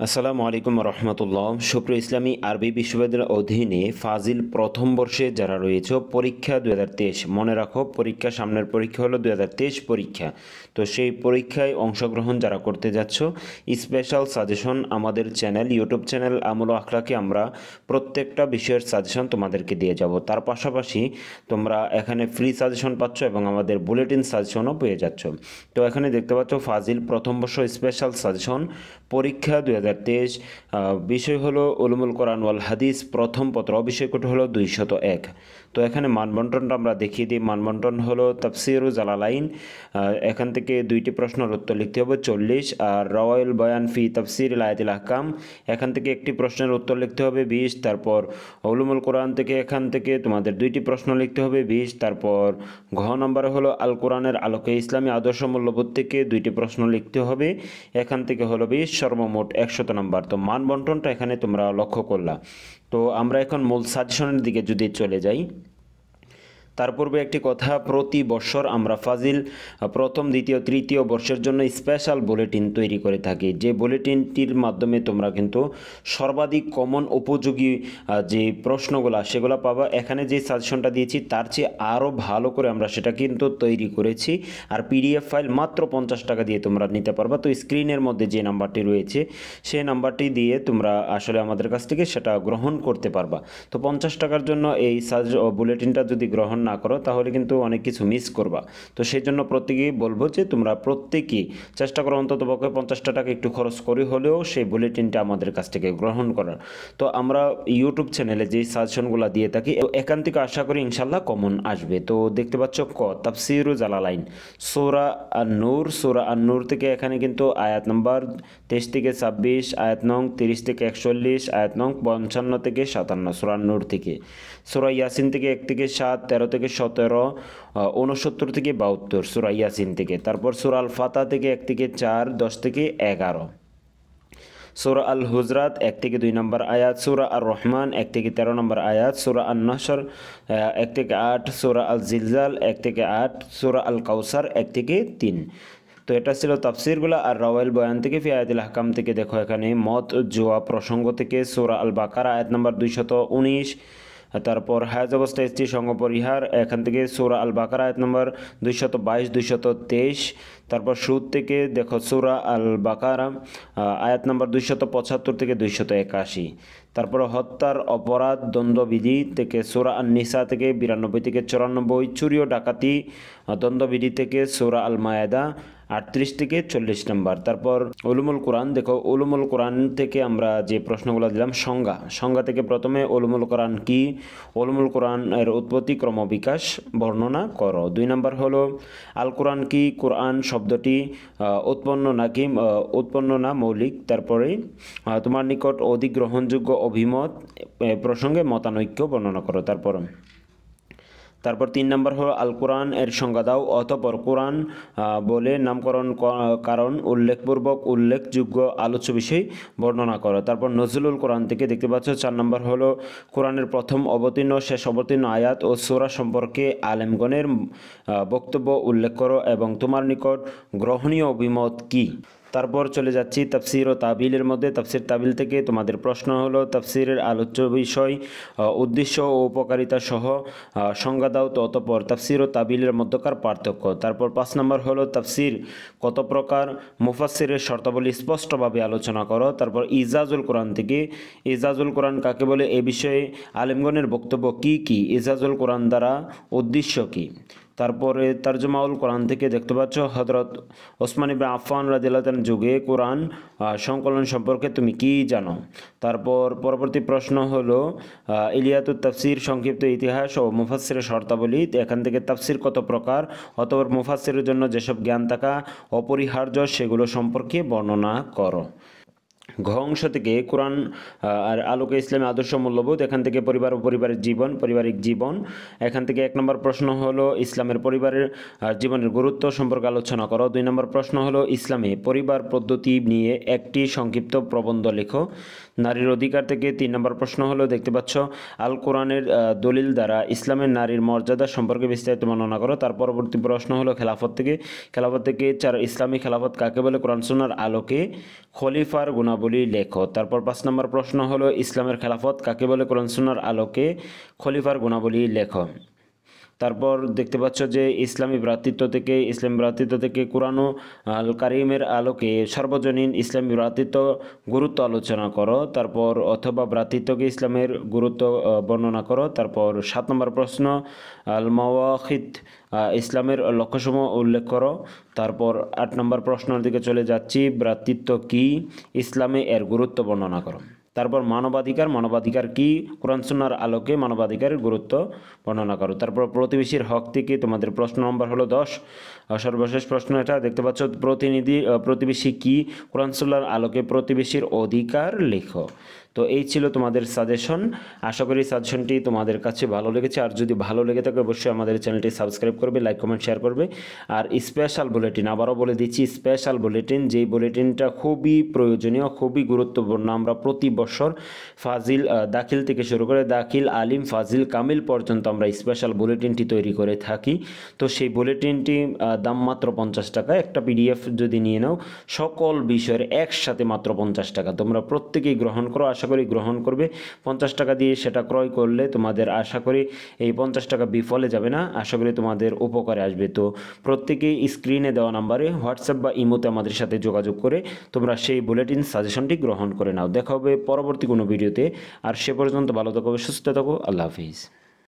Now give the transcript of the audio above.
আসসালামু আলাইকুম রহমতুল্লাহ। সুপ্রিয় ইসলামী আরবি বিশ্ববিদ্যালয়ের অধীনে ফাজিল প্রথম বর্ষে যারা রয়েছে পরীক্ষা 2023, মনে রাখো পরীক্ষা সামনের পরীক্ষা হলো 2023 পরীক্ষা। তো সেই পরীক্ষায় অংশগ্রহণ যারা করতে যাচ্ছ, স্পেশাল সাজেশন আমাদের চ্যানেল, ইউটিউব চ্যানেল আমল ও আখলাকে আমরা প্রত্যেকটা বিষয়ের সাজেশন তোমাদেরকে দিয়ে যাব। তার পাশাপাশি তোমরা এখানে ফ্রি সাজেশন পাচ্ছ এবং আমাদের বুলেটিন সাজেশনও পেয়ে যাচ্ছ। তো এখানে দেখতে পাচ্ছ ফাজিল প্রথম বর্ষ স্পেশাল সাজেশন পরীক্ষা 2023, বিষয় হলো উলুমুল কোরআন ওয়াল হাদিস প্রথম পত্র, বিষয় কোড হলো 201। তো এখানে মানবন্টনটা আমরা দেখিয়ে দিই। মানবন্টন হলো তাফসিরুল জালালাইন, এখান থেকে দুইটি প্রশ্নের উত্তর লিখতে হবে 40, আর রাওয়াইল বয়ান ফি তাফসিরুল আয়াতুল আহকাম এখান থেকে একটি প্রশ্নের উত্তর লিখতে হবে 20। তারপর উলুমুল কোরআন থেকে এখান থেকে তোমাদের দুইটি প্রশ্ন লিখতে হবে 20। তারপর ঘ নম্বরে হলো আল কোরআনের আলোকে ইসলামী আদর্শ মূল্যবোধ থেকে দুইটি প্রশ্ন লিখতে হবে, এখান থেকে হলো 20, সর্বমোট 100 নম্বর। তো মান বন্টনটা এখানে তোমরা লক্ষ্য করলা। তো আমরা এখন মূল সাজেশনের দিকে যদি চলে যাই, তার পূর্বে একটি কথা, প্রতি বছর আমরা ফাজিল প্রথম, দ্বিতীয়, তৃতীয় বর্ষের জন্য স্পেশাল বুলেটিন তৈরি করে থাকি। যে বুলেটিনটির মাধ্যমে তোমরা কিন্তু সর্বাধিক কমন উপযোগী যে প্রশ্নগুলো সেগুলো পাবা। এখানে যে সাজেশনটা দিয়েছি তার চেয়ে আরও ভালো করে আমরা সেটা কিন্তু তৈরি করেছি। আর পিডিএফ ফাইল মাত্র 50 টাকা দিয়ে তোমরা নিতে পারবা। তো স্ক্রিনের মধ্যে যে নাম্বারটি রয়েছে সেই নাম্বারটি দিয়ে তোমরা আসলে আমাদের কাছ থেকে সেটা গ্রহণ করতে পারবা। তো 50 টাকার জন্য এই বুলেটিনটা যদি গ্রহণ না করো তাহলে কিন্তু অনেক কিছু মিস করবা। তো সেই জন্য প্রত্যেকেই বলবো যে তোমরা প্রত্যেকেই চেষ্টা করো অন্তত পক্ষে 50 টাকা একটু খরচ করে হলেও সেই বুলেটিনটা আমাদের কাছ থেকে গ্রহণ করার। তো আমরা ইউটিউব চ্যানেলে যে সাজেশনগুলো দিয়ে থাকি এখান থেকে আশা করি ইনশাল্লাহ কমন আসবে। তো দেখতে পাচ্ছ ক তাফসিরুল জালালাইন সূরা আন-নূর, সূরা আন-নূর থেকে এখানে কিন্তু আয়াত নাম্বার 23 থেকে 26, আয়াত নং 30 থেকে 41, আয়াত নং 55 থেকে 57, সূরা আন-নূর থেকে। সূরা ইয়াসিন থেকে 1 থেকে 7, 13 থেকে 17, 69 থেকে 72 সূরা ইয়াসিন থেকে। তারপর সূরা আল ফাতহ থেকে 1 থেকে 4, 10 থেকে 11, সূরা আল হুজরাত 1 থেকে 2 নম্বর আয়াত, সূরা আর রহমান 1 থেকে 13 নম্বর আয়াত, সূরা আন নাসর 1 থেকে 8, সূরা আল জিলজাল 1 থেকে 8, সূরা আল কাউসার 1 থেকে 3। তো এটা ছিল তাফসিরগুলো। আর রাওয়াইল বয়ান থেকে ফি আয়াতুল আহকাম থেকে দেখো এখানে মত জোয়া প্রসঙ্গ থেকে সূরা আল বাকারা আয়াত নম্বর 219, তারপর হায়াজ অবস্থায় স্ত্রী সঙ্গ পরিহার এখান থেকে সূরা আল বাকারা আয়াত নম্বর 222, 223। তারপর সুদ থেকে দেখো সূরা আল বাকারা আয়াত নম্বর 275 থেকে 281। তারপর হত্যার অপরাধ দণ্ডবিধি থেকে সূরা আন নিসা থেকে 92 থেকে 94, চুরি ও ডাকাতি দণ্ডবিধি থেকে সূরা আল মায়েদা 38 থেকে 40 নম্বর। তারপর উলুমুল কোরআন দেখো, উলুমুল কোরআন থেকে আমরা যে প্রশ্নগুলো দিলাম সংজ্ঞা থেকে প্রথমে উলুমুল কোরআন কি, উলুমুল কোরআন এর উৎপত্তি ক্রম বিকাশ বর্ণনা করো। 2 নম্বর হলো আল কোরআন কি, কোরআন শব্দটি উৎপন্ন না মৌলিক। তারপরে তোমার নিকট অধিক গ্রহণযোগ্য অভিমত প্রসঙ্গে মতানৈক্য বর্ণনা করো। তারপর 3 নম্বর হলো আল কোরআন এর সংজ্ঞা দাও। অতঃপর কোরআন বলে নামকরণ কারণ উল্লেখপূর্বক উল্লেখযোগ্য আলোচ্য বিষয় বর্ণনা করো। তারপর নজরুল কোরআন থেকে দেখতে পাচ্ছ 4 নম্বর হলো কোরআনের প্রথম অবতীর্ণ শেষ অবতীর্ণ আয়াত ও সূরা সম্পর্কে আলেমগণের বক্তব্য উল্লেখ করো এবং তোমার নিকট গ্রহণীয় অভিমত কি। তারপর চলে যাচ্ছি তাফসির ও তাবিলের মধ্যে। তাফসির তাবিল থেকে তোমাদের প্রশ্ন হলো তাফসিরের আলোচ্য বিষয়, উদ্দেশ্য ও উপকারিতা সহ সংজ্ঞা দাও। তো অতঃপর তাফসির ও তাবিলের মধ্যকার পার্থক্য। তারপর 5 নম্বর হলো তাফসির কত প্রকার, মুফাসসিরের শর্তাবলী স্পষ্টভাবে আলোচনা করো। তারপর ইজাজুল কোরআন থেকে ইজাজুল কোরআন কাকে বলে, এ বিষয়ে আলেমগণের বক্তব্য কি কি, ইজাজুল কোরআন দ্বারা উদ্দেশ্য কি। তারপরে তারজমাউল কোরআন থেকে দেখতে পাচ্ছ হযরত ওসমান ইবনে আফফান রাদিয়াল্লাহু তাআলার যুগে কোরআন সংকলন সম্পর্কে তুমি কি জানো। তারপর পরবর্তী প্রশ্ন হলো ইলিয়াতুত তাফসির সংক্ষিপ্ত ইতিহাস ও মুফাসসিরের শর্তাবলী। এখান থেকে তাফসির কত প্রকার, অতঃপর মুফাসসিরের জন্য যেসব জ্ঞান থাকা অপরিহার্য সেগুলো সম্পর্কে বর্ণনা করো। ঘ অংশ থেকে কোরআন আর আলোকে ইসলামী আদর্শ মূল্যবোধ, এখান থেকে পরিবার ও পারিবারিক জীবন। এখান থেকে 1 নম্বর প্রশ্ন হলো ইসলামের পরিবারের জীবনের গুরুত্ব সম্পর্কে আলোচনা করো। 2 নম্বর প্রশ্ন হলো ইসলামে পরিবার পদ্ধতি নিয়ে একটি সংক্ষিপ্ত প্রবন্ধ লেখো। নারীর অধিকার থেকে 3 নম্বর প্রশ্ন হলো দেখতে পাচ্ছ আল কোরআনের দলিল দ্বারা ইসলামের নারীর মর্যাদা সম্পর্কে বিস্তারিত বর্ণনা করো। তার পরবর্তী প্রশ্ন হলো খেলাফত থেকে 4 ইসলামী খেলাফত কাকে বলে, কোরআন সুন্নাহর আলোকে খলিফার গুণাবলী গুণাবলী লেখো। তারপর 5 নম্বর প্রশ্ন হলো ইসলামের খেলাফত কাকে বলে, কোরআন সুন্নাহর আলোকে খলিফার গুণাবলী লেখো। তারপর দেখতে পাচ্ছ যে ইসলামী ভ্রাতৃত্ব থেকে কুরআন ও আল কারিমের আলোকে সর্বজনীন ইসলামী ভ্রাতৃত্ব গুরুত্ব আলোচনা করো। তারপর অথবা ভ্রাতৃত্বকে ইসলামের গুরুত্ব বর্ণনা করো। তারপর 7 নম্বর প্রশ্ন আল মাওয়াকিত ইসলামের লক্ষ্যসমূহ উল্লেখ করো। তারপর 8 নম্বর প্রশ্নের দিকে চলে যাচ্ছি, ভ্রাতৃত্ব কি, ইসলামে এর গুরুত্ব বর্ণনা করো। তারপর মানবাধিকার কি, কোরআন সুন্নাহর আলোকে মানবাধিকারের গুরুত্ব বর্ণনা করো। তারপর প্রতিবেশীর হক থেকে তোমাদের প্রশ্ন নম্বর হলো 10। সর্বশেষ প্রশ্ন এটা দেখতে পাচ্ছ, প্রতিবেশী কি, কোরআন সুন্নাহর আলোকে প্রতিবেশীর অধিকার লেখো। তো এই ছিল তোমাদের সাজেশন। আশা করি সাজেশনটি তোমাদের কাছে ভালো লেগেছে। আর যদি ভালো লেগে থাকে অবশ্যই আমাদের চ্যানেলটি সাবস্ক্রাইব করবে, লাইক কমেন্ট শেয়ার করবে। আর স্পেশাল বুলেটিন আবারও বলে দিচ্ছি, স্পেশাল বুলেটিন, যেই বুলেটিনটা খুবই প্রয়োজনীয়, খুবই গুরুত্বপূর্ণ। আমরা প্রতি বছর ফাজিল দাখিল থেকে শুরু করে দাখিল, আলিম, ফাজিল, কামিল পর্যন্ত আমরা স্পেশাল বুলেটিনটি তৈরি করে থাকি। তো সেই বুলেটিনটি দাম মাত্র 50 টাকা। একটা পিডিএফ যদি নিয়ে নাও সকল বিষয়ের একসাথে মাত্র 50 টাকা। তোমরা প্রত্যেকেই গ্রহণ করো, আশা করি গ্রহণ করবে। 50 টাকা দিয়ে সেটা ক্রয় করলে তোমাদের আশা করি এই 50 টাকা বিফলে যাবে না, আশা করি তোমাদের উপকারে আসবে। তো প্রত্যেকেই স্ক্রিনে দেওয়া নাম্বারে হোয়াটসঅ্যাপ বা ইমোতে আমাদের সাথে যোগাযোগ করে তোমরা সেই বুলেটিন সাজেশনটি গ্রহণ করে নাও। দেখা হবে পরবর্তী কোনো ভিডিওতে। আর সে পর্যন্ত ভালো থাকো, সুস্থ থাকো, আল্লাহ হাফিজ।